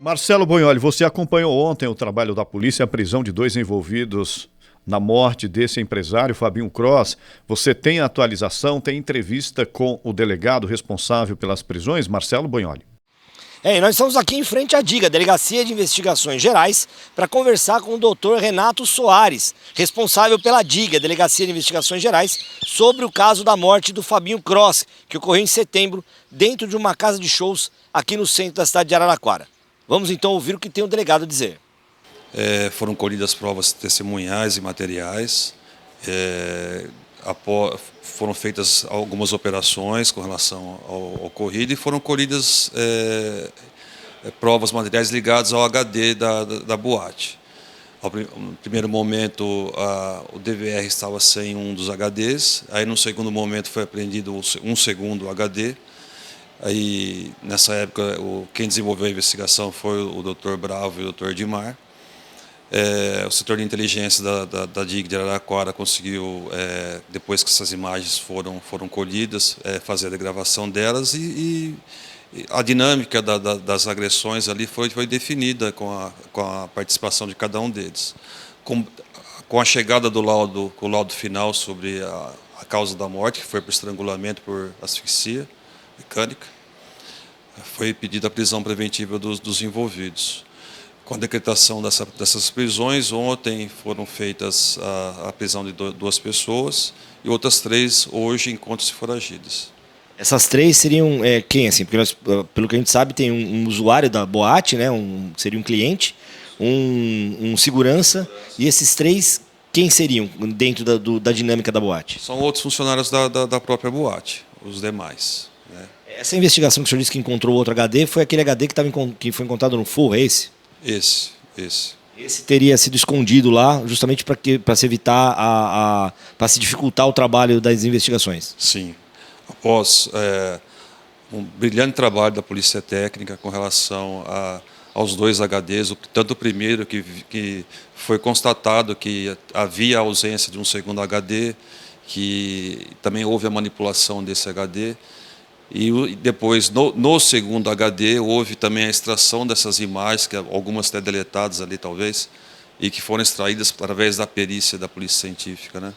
Marcelo Bonholi, você acompanhou ontem o trabalho da polícia, a prisão de 2 envolvidos na morte desse empresário, Fabinho Cross. Você tem atualização, tem entrevista com o delegado responsável pelas prisões, Marcelo Bonholi? E nós estamos aqui em frente à DIGA, Delegacia de Investigações Gerais, para conversar com o doutor Renato Soares, responsável pela DIGA, Delegacia de Investigações Gerais, sobre o caso da morte do Fabinho Cross, que ocorreu em setembro, dentro de uma casa de shows aqui no centro da cidade de Araraquara. Vamos então ouvir o que tem o delegado a dizer. Foram colhidas provas testemunhais e materiais, foram feitas algumas operações com relação ao ocorrido e foram colhidas provas materiais ligadas ao HD da boate. No primeiro momento, o DVR estava sem um dos HDs, aí no segundo momento foi apreendido um segundo HD. Aí, nessa época, quem desenvolveu a investigação foi o Dr. Bravo e o Dr. Edmar. O setor de inteligência da DIG de Araraquara conseguiu, depois que essas imagens foram colhidas, fazer a degravação delas e a dinâmica das agressões ali foi definida com a participação de cada um deles. Com a chegada do laudo final sobre a causa da morte, que foi por estrangulamento por asfixia mecânica, foi pedida a prisão preventiva dos envolvidos. Com a decretação dessas prisões, ontem foram feitas a prisão de 2 pessoas e outras 3 hoje encontram-se foragidas. Essas 3 seriam quem, assim? Porque nós, pelo que a gente sabe, tem um usuário da boate, né? Seria um cliente, um segurança, e esses 3, quem seriam dentro da dinâmica da boate? São outros funcionários da própria boate, os demais. Essa investigação que o senhor disse que encontrou outro HD, foi aquele HD que foi encontrado no forro, é esse? Esse. Esse teria sido escondido lá justamente para se evitar, para se dificultar o trabalho das investigações? Sim. Após um brilhante trabalho da Polícia Técnica com relação aos 2 HDs, tanto o primeiro que foi constatado que havia ausência de um segundo HD, que também houve a manipulação desse HD, e depois, no segundo HD, houve também a extração dessas imagens, que algumas até deletadas ali talvez, e que foram extraídas através da perícia da Polícia Científica, né?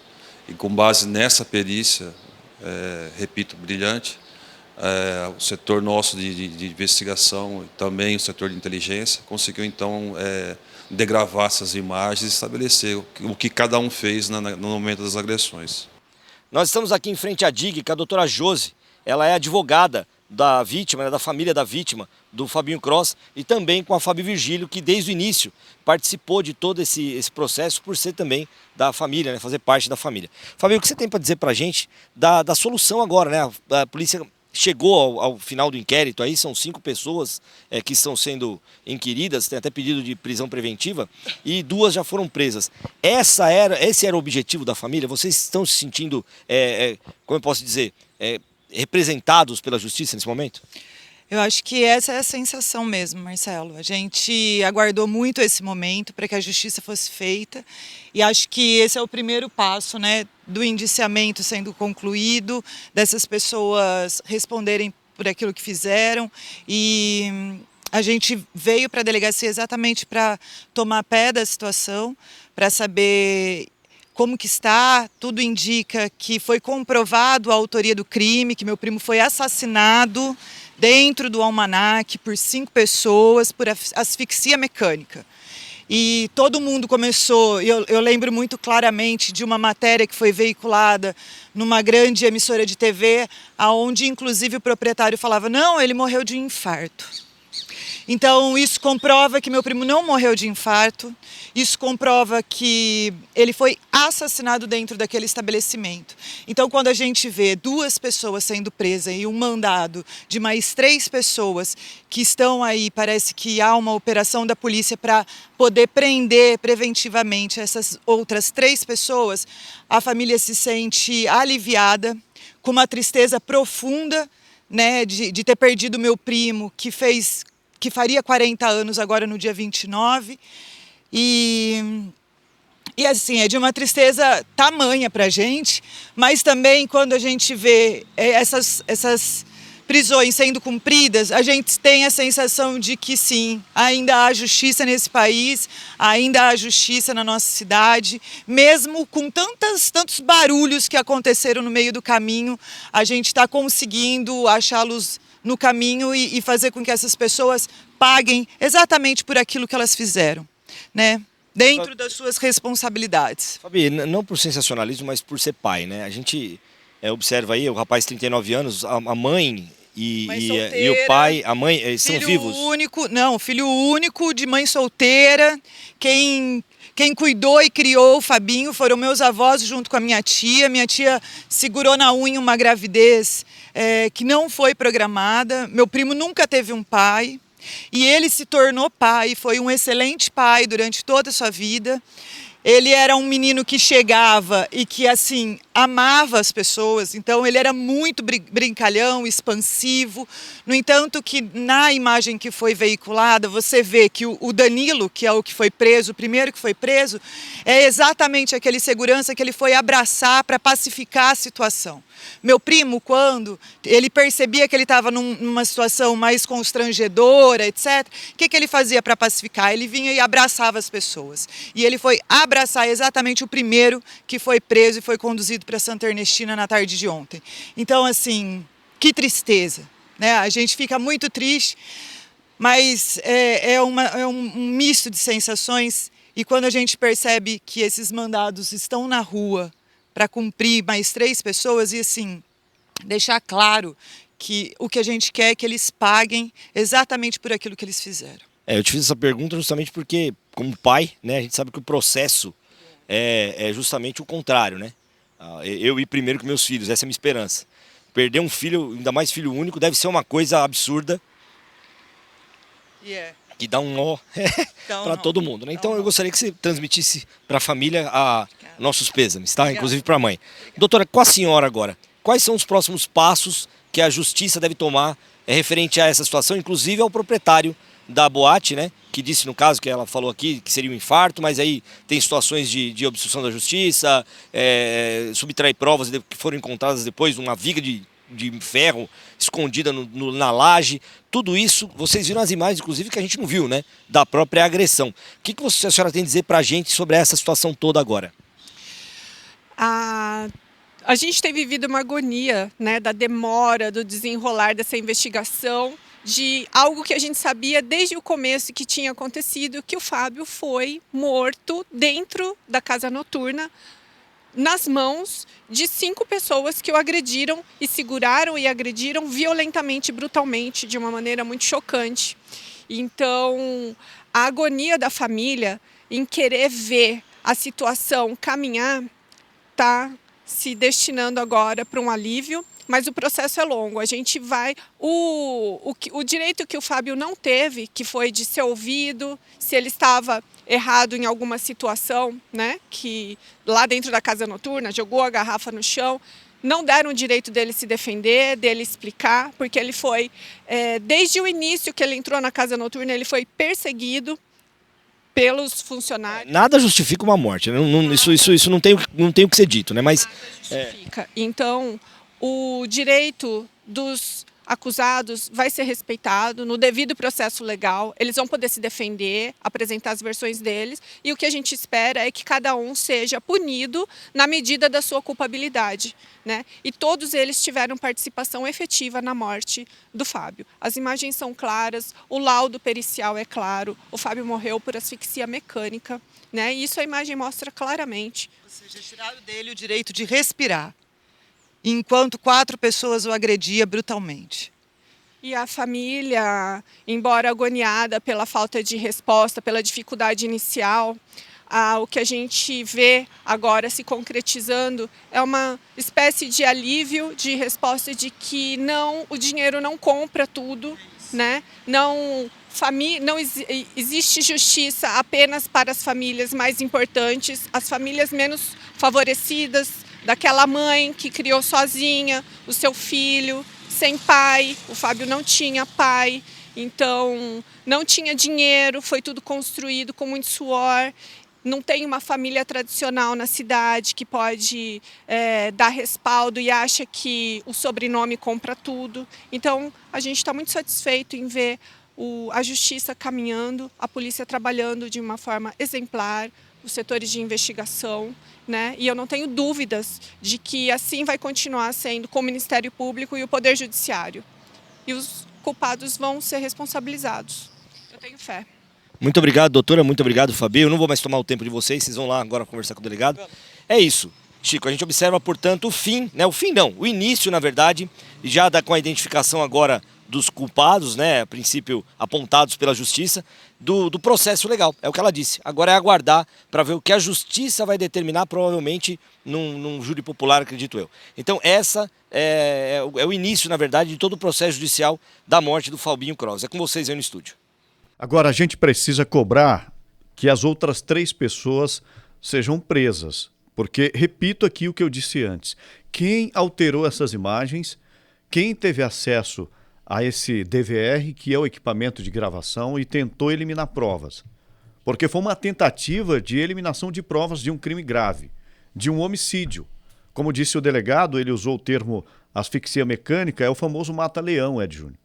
E com base nessa perícia, repito, brilhante, o setor nosso de investigação, também o setor de inteligência, conseguiu então degravar essas imagens e estabelecer o que cada um fez no momento das agressões. Nós estamos aqui em frente à DIG, com a doutora Josi. Ela é advogada da vítima, né, da família da vítima, do Fabinho Cross, e também com a Fábio Virgílio, que desde o início participou de todo esse processo, por ser também da família, né, fazer parte da família. Fabinho, o que você tem para dizer para a gente da solução agora, né? A polícia chegou ao final do inquérito, aí são 5 pessoas que estão sendo inquiridas, tem até pedido de prisão preventiva, e 2 já foram presas. Esse era o objetivo da família? Vocês estão se sentindo, como eu posso dizer, representados pela justiça nesse momento? Eu acho que essa é a sensação mesmo, Marcelo. A gente aguardou muito esse momento para que a justiça fosse feita e acho que esse é o primeiro passo, né, do indiciamento sendo concluído, dessas pessoas responderem por aquilo que fizeram, e a gente veio para a delegacia exatamente para tomar pé da situação, para saber como que está. Tudo indica que foi comprovado a autoria do crime, que meu primo foi assassinado dentro do almanaque por 5 pessoas por asfixia mecânica. E todo mundo começou, eu lembro muito claramente de uma matéria que foi veiculada numa grande emissora de TV, onde inclusive o proprietário falava, não, ele morreu de um infarto. Então, isso comprova que meu primo não morreu de infarto, isso comprova que ele foi assassinado dentro daquele estabelecimento. Então, quando a gente vê 2 pessoas sendo presas e um mandado de mais 3 pessoas que estão aí, parece que há uma operação da polícia para poder prender preventivamente essas outras 3 pessoas, a família se sente aliviada, com uma tristeza profunda, né, de ter perdido meu primo, que faria 40 anos agora no dia 29, e assim, é de uma tristeza tamanha para a gente, mas também quando a gente vê essas prisões sendo cumpridas, a gente tem a sensação de que sim, ainda há justiça nesse país, ainda há justiça na nossa cidade, mesmo com tantos barulhos que aconteceram no meio do caminho, a gente está conseguindo achá-los no caminho e fazer com que essas pessoas paguem exatamente por aquilo que elas fizeram, né? Dentro das suas responsabilidades. Fabi, não por sensacionalismo, mas por ser pai, né? A gente observa aí, o rapaz de 39 anos, a mãe e o pai, a mãe, são vivos? Filho único de mãe solteira. Quem cuidou e criou o Fabinho foram meus avós junto com a minha tia. Minha tia segurou na unha uma gravidez que não foi programada. Meu primo nunca teve um pai. E ele se tornou pai, foi um excelente pai durante toda a sua vida. Ele era um menino que chegava e que, assim, amava as pessoas. Então, ele era muito brincalhão, expansivo. No entanto, que na imagem que foi veiculada, você vê que o Danilo, que é o que foi preso, o primeiro que foi preso, é exatamente aquele segurança que ele foi abraçar para pacificar a situação. Meu primo, quando ele percebia que ele estava numa situação mais constrangedora, etc., o que ele fazia para pacificar? Ele vinha e abraçava as pessoas. E ele foi abraçar exatamente o primeiro que foi preso e foi conduzido para Santa Ernestina na tarde de ontem. Então, assim, que tristeza, né? A gente fica muito triste, mas é um misto de sensações. E quando a gente percebe que esses mandados estão na rua para cumprir mais 3 pessoas e, assim, deixar claro que o que a gente quer é que eles paguem exatamente por aquilo que eles fizeram. Eu te fiz essa pergunta justamente porque, como pai, né, a gente sabe que o processo é justamente o contrário, né? Eu ir primeiro com meus filhos, essa é a minha esperança. Perder um filho, ainda mais filho único, deve ser uma coisa absurda. Que dá um nó para todo mundo, né? Então eu gostaria que você transmitisse para a família nossos pêsames, tá? Inclusive para a mãe. Doutora, com a senhora agora, quais são os próximos passos que a justiça deve tomar referente a essa situação, inclusive ao proprietário da boate, né? Que disse no caso, que ela falou aqui, que seria um infarto, mas aí tem situações de obstrução da justiça, subtrair provas que foram encontradas depois, uma viga de ferro escondida na laje, tudo isso, vocês viram as imagens, inclusive, que a gente não viu, né, da própria agressão. O que a senhora tem a dizer para a gente sobre essa situação toda agora? A gente tem vivido uma agonia, né, da demora, do desenrolar dessa investigação, de algo que a gente sabia desde o começo que tinha acontecido, que o Fábio foi morto dentro da casa noturna, nas mãos de 5 pessoas que o agrediram e seguraram e agrediram violentamente, brutalmente, de uma maneira muito chocante. Então, a agonia da família em querer ver a situação caminhar está se destinando agora para um alívio, mas o processo é longo. A gente vai... O direito que o Fábio não teve, que foi de ser ouvido, se ele estava errado em alguma situação, né, que lá dentro da casa noturna jogou a garrafa no chão, não deram o direito dele se defender, dele explicar, porque ele foi, desde o início que ele entrou na casa noturna, ele foi perseguido pelos funcionários. Nada justifica uma morte, né? Isso não tem o que ser dito, né? Mas nada justifica. Então, o direito dos acusados vai ser respeitado no devido processo legal, eles vão poder se defender, apresentar as versões deles, e o que a gente espera é que cada um seja punido na medida da sua culpabilidade, né? E todos eles tiveram participação efetiva na morte do Fábio. As imagens são claras, o laudo pericial é claro, o Fábio morreu por asfixia mecânica, né? E isso a imagem mostra claramente. Ou seja, tiraram dele o direito de respirar, enquanto 4 pessoas o agrediam brutalmente. E a família, embora agoniada pela falta de resposta, pela dificuldade inicial, o que a gente vê agora se concretizando é uma espécie de alívio, de resposta de que o dinheiro não compra tudo, né? Não existe justiça apenas para as famílias mais importantes, as famílias menos favorecidas, daquela mãe que criou sozinha o seu filho, sem pai. O Fábio não tinha pai, então não tinha dinheiro, foi tudo construído com muito suor. não tem uma família tradicional na cidade que pode dar respaldo e acha que o sobrenome compra tudo. Então, a gente está muito satisfeito em ver a justiça caminhando, a polícia trabalhando de uma forma exemplar, os setores de investigação, né? E eu não tenho dúvidas de que assim vai continuar sendo com o Ministério Público e o Poder Judiciário. E os culpados vão ser responsabilizados. Eu tenho fé. Muito obrigado, doutora. Muito obrigado, Fabio. Eu não vou mais tomar o tempo de vocês. Vocês vão lá agora conversar com o delegado. É isso, Chico. A gente observa, portanto, o fim, né? O fim não, o início, na verdade, já com a identificação agora dos culpados, né? A princípio apontados pela justiça, do processo legal. É o que ela disse. Agora é aguardar para ver o que a justiça vai determinar, provavelmente num júri popular, acredito eu. Então, essa é o início, na verdade, de todo o processo judicial da morte do Fabinho Cross. É com vocês aí no estúdio. Agora, a gente precisa cobrar que as outras 3 pessoas sejam presas. Porque, repito aqui o que eu disse antes, quem alterou essas imagens, quem teve acesso a esse DVR, que é o equipamento de gravação, e tentou eliminar provas. Porque foi uma tentativa de eliminação de provas de um crime grave, de um homicídio. Como disse o delegado, ele usou o termo asfixia mecânica, é o famoso mata-leão, Ed Júnior,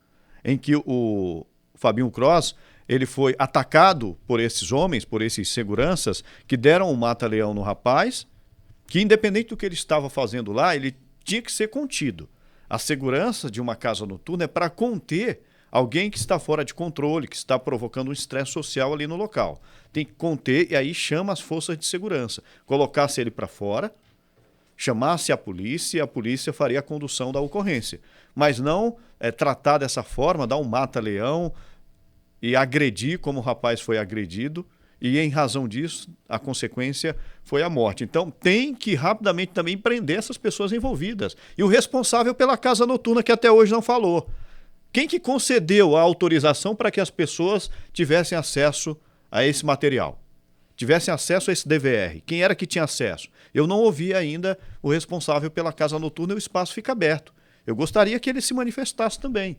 em que o Fabinho Cross ele foi atacado por esses homens, por esses seguranças, que deram um mata-leão no rapaz, que independente do que ele estava fazendo lá, ele tinha que ser contido. A segurança de uma casa noturna é para conter alguém que está fora de controle, que está provocando um estresse social ali no local. Tem que conter e aí chama as forças de segurança. Colocasse ele para fora, chamasse a polícia faria a condução da ocorrência. Mas não tratar dessa forma, dar um mata-leão e agredir como o rapaz foi agredido, e em razão disso, a consequência foi a morte. Então, tem que rapidamente também prender essas pessoas envolvidas. E o responsável pela casa noturna, que até hoje não falou. Quem que concedeu a autorização para que as pessoas tivessem acesso a esse material? Tivessem acesso a esse DVR? Quem era que tinha acesso? Eu não ouvi ainda o responsável pela casa noturna e o espaço fica aberto. Eu gostaria que ele se manifestasse também.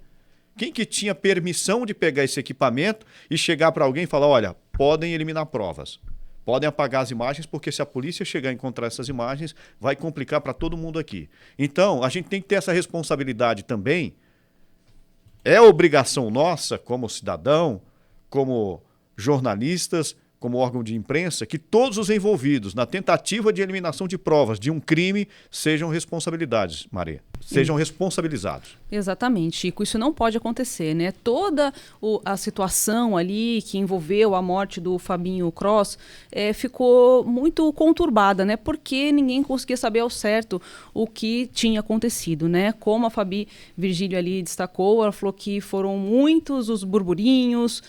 Quem que tinha permissão de pegar esse equipamento e chegar para alguém e falar, olha, podem eliminar provas, podem apagar as imagens, porque se a polícia chegar a encontrar essas imagens, vai complicar para todo mundo aqui. Então, a gente tem que ter essa responsabilidade também. É obrigação nossa, como cidadão, como jornalistas, como órgão de imprensa, que todos os envolvidos na tentativa de eliminação de provas de um crime sejam responsabilidades, Maria. Sejam responsabilizados. Exatamente, Chico. Isso não pode acontecer, né? Toda a situação ali que envolveu a morte do Fabinho Cross ficou muito conturbada, né? Porque ninguém conseguia saber ao certo o que tinha acontecido, né? Como a Fabi Virgílio ali destacou, ela falou que foram muitos os burburinhos,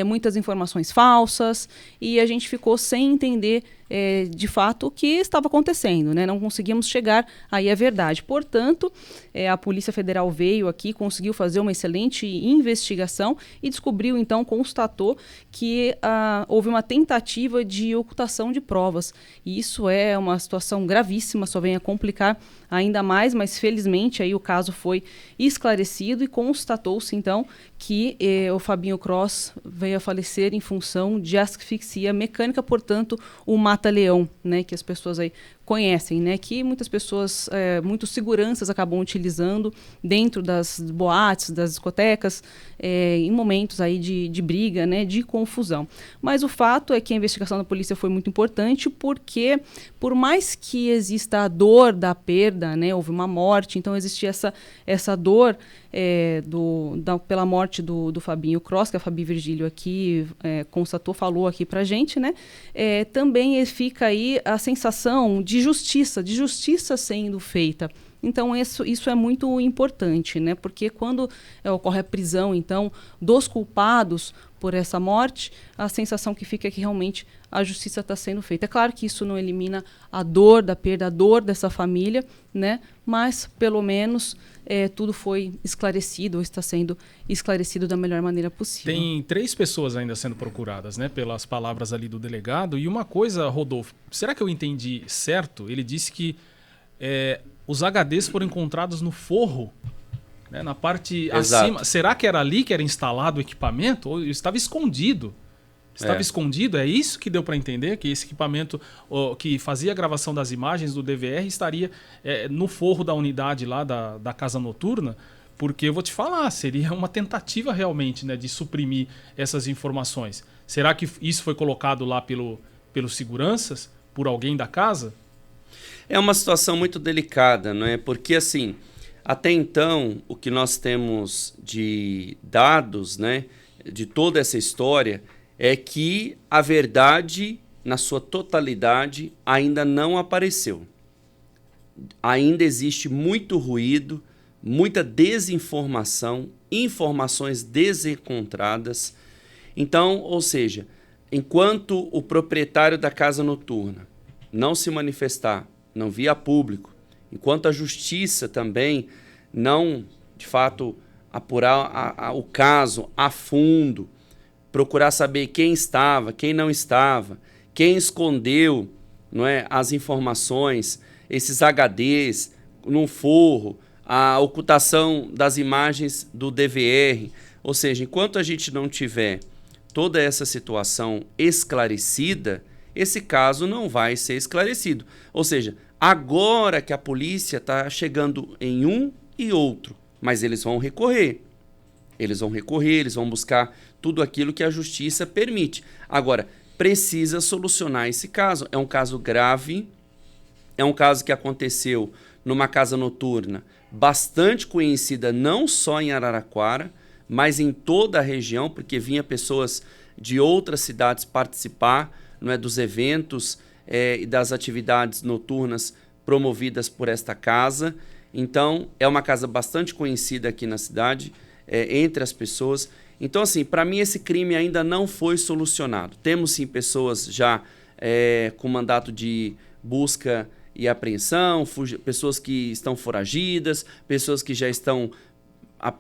muitas informações falsas, e a gente ficou sem entender de fato o que estava acontecendo, né? Não conseguimos chegar aí à verdade. Portanto, a Polícia Federal veio aqui, conseguiu fazer uma excelente investigação e descobriu, então, constatou que houve uma tentativa de ocultação de provas. E isso é uma situação gravíssima, só vem a complicar ainda mais, mas felizmente aí o caso foi esclarecido e constatou-se, então, que o Fabinho Cross veio a falecer em função de asfixia mecânica, portanto, o mata-leão, né, que as pessoas aí conhecem, né, que muitas pessoas, muitos seguranças acabam utilizando dentro das boates, das discotecas, em momentos aí de briga, né, de confusão. Mas o fato é que a investigação da polícia foi muito importante porque, por mais que exista a dor da perda, né, houve uma morte, então existia essa dor pela morte do Fabinho Cross, que a Fabi Virgílio aqui constatou, falou aqui pra gente, né, também fica aí a sensação de justiça sendo feita. Então, isso é muito importante, né? Porque quando ocorre a prisão, então, dos culpados por essa morte, a sensação que fica é que realmente a justiça está sendo feita. É claro que isso não elimina a dor da perda, a dor dessa família, né? Mas, pelo menos, tudo foi esclarecido, ou está sendo esclarecido da melhor maneira possível. Tem 3 pessoas ainda sendo procuradas, né? Pelas palavras ali do delegado. E uma coisa, Rodolfo, será que eu entendi certo? Ele disse que os HDs foram encontrados no forro, né, na parte acima. Será que era ali que era instalado o equipamento? Ou estava escondido? Estava escondido? É isso que deu para entender? Que esse equipamento que fazia a gravação das imagens do DVR estaria no forro da unidade lá da casa noturna? Porque eu vou te falar, seria uma tentativa realmente, né, de suprimir essas informações. Será que isso foi colocado lá pelos seguranças, por alguém da casa? É uma situação muito delicada, não é? Porque, assim, até então, o que nós temos de dados, né, de toda essa história, é que a verdade, na sua totalidade, ainda não apareceu. Ainda existe muito ruído, muita desinformação, informações desencontradas. Então, ou seja, enquanto o proprietário da casa noturna não se manifestar, não vir a público, enquanto a justiça também não, de fato, apurar o caso a fundo, procurar saber quem estava, quem não estava, quem escondeu, não é, as informações, esses HDs no forro, a ocultação das imagens do DVR. Ou seja, enquanto a gente não tiver toda essa situação esclarecida, esse caso não vai ser esclarecido. Ou seja, agora que a polícia está chegando em um e outro, mas eles vão recorrer. Eles vão buscar tudo aquilo que a justiça permite. Agora, precisa solucionar esse caso. É um caso grave, é um caso que aconteceu numa casa noturna bastante conhecida não só em Araraquara, mas em toda a região, porque vinha pessoas de outras cidades participar, não é, dos eventos e das atividades noturnas promovidas por esta casa. Então, é uma casa bastante conhecida aqui na cidade, entre as pessoas. Então, assim, para mim esse crime ainda não foi solucionado. Temos sim pessoas já com mandato de busca e apreensão, pessoas que estão foragidas, pessoas que já estão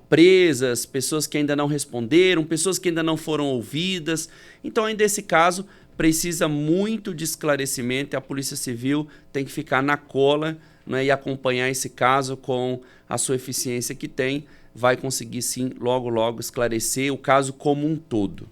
presas, pessoas que ainda não responderam, pessoas que ainda não foram ouvidas. Então, ainda esse caso precisa muito de esclarecimento e a Polícia Civil tem que ficar na cola, né, e acompanhar esse caso com a sua eficiência que tem. Vai conseguir sim, logo, logo, esclarecer o caso como um todo.